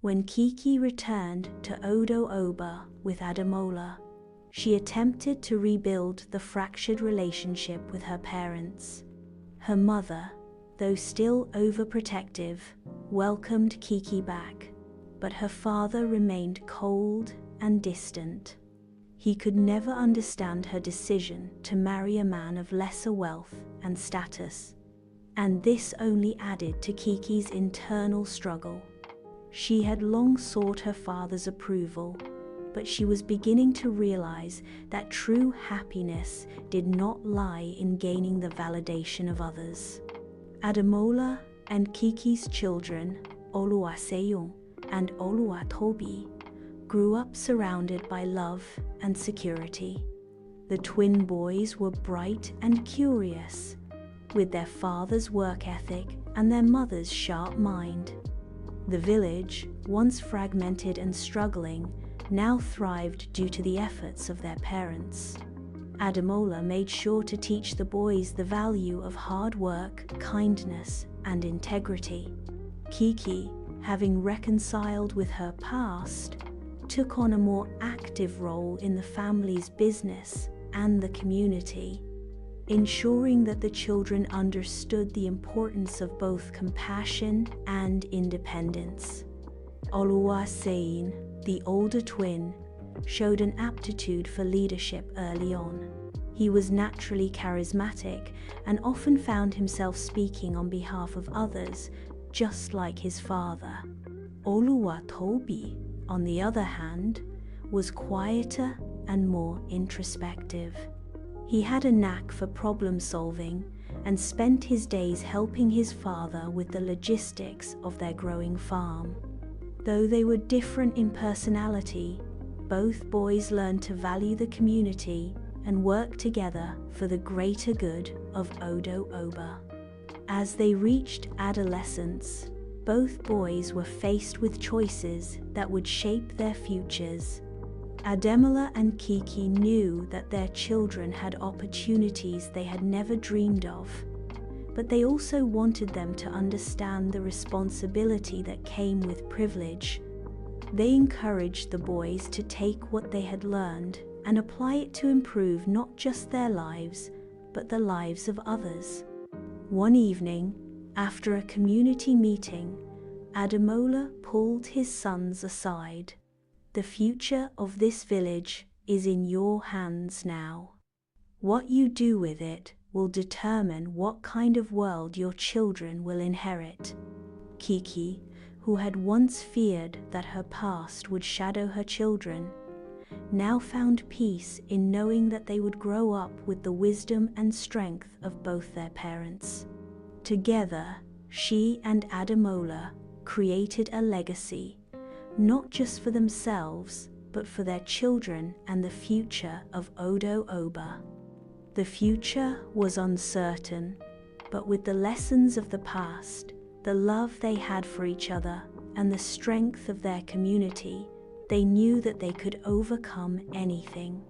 When Kiki returned to Odo Oba with Ademola, she attempted to rebuild the fractured relationship with her parents. Her mother, though still overprotective, welcomed Kiki back, but her father remained cold and distant. He could never understand her decision to marry a man of lesser wealth and status, and this only added to Kiki's internal struggle. She had long sought her father's approval, but she was beginning to realize that true happiness did not lie in gaining the validation of others. Ademola and Kiki's children, Oluwaseun and Oluwatobi, grew up surrounded by love and security. The twin boys were bright and curious, with their father's work ethic and their mother's sharp mind. The village, once fragmented and struggling, now thrived due to the efforts of their parents. Ademola made sure to teach the boys the value of hard work, kindness, and integrity. Kiki, having reconciled with her past, took on a more active role in the family's business and the community, ensuring that the children understood the importance of both compassion and independence. Oluwaseun, the older twin, showed an aptitude for leadership early on. He was naturally charismatic and often found himself speaking on behalf of others, just like his father. Oluwatobi, on the other hand, was quieter and more introspective. He had a knack for problem solving and spent his days helping his father with the logistics of their growing farm. Though they were different in personality, both boys learned to value the community and work together for the greater good of Odo Oba. As they reached adolescence, both boys were faced with choices that would shape their futures. Ademola and Kiki knew that their children had opportunities they had never dreamed of, but they also wanted them to understand the responsibility that came with privilege. They encouraged the boys to take what they had learned and apply it to improve not just their lives, but the lives of others. One evening, after a community meeting, Ademola pulled his sons aside. "The future of this village is in your hands now. What you do with it will determine what kind of world your children will inherit." Kiki, who had once feared that her past would shadow her children, now found peace in knowing that they would grow up with the wisdom and strength of both their parents. Together, she and Ademola created a legacy, not just for themselves, but for their children and the future of Odo Oba. The future was uncertain, but with the lessons of the past, the love they had for each other, and the strength of their community, they knew that they could overcome anything.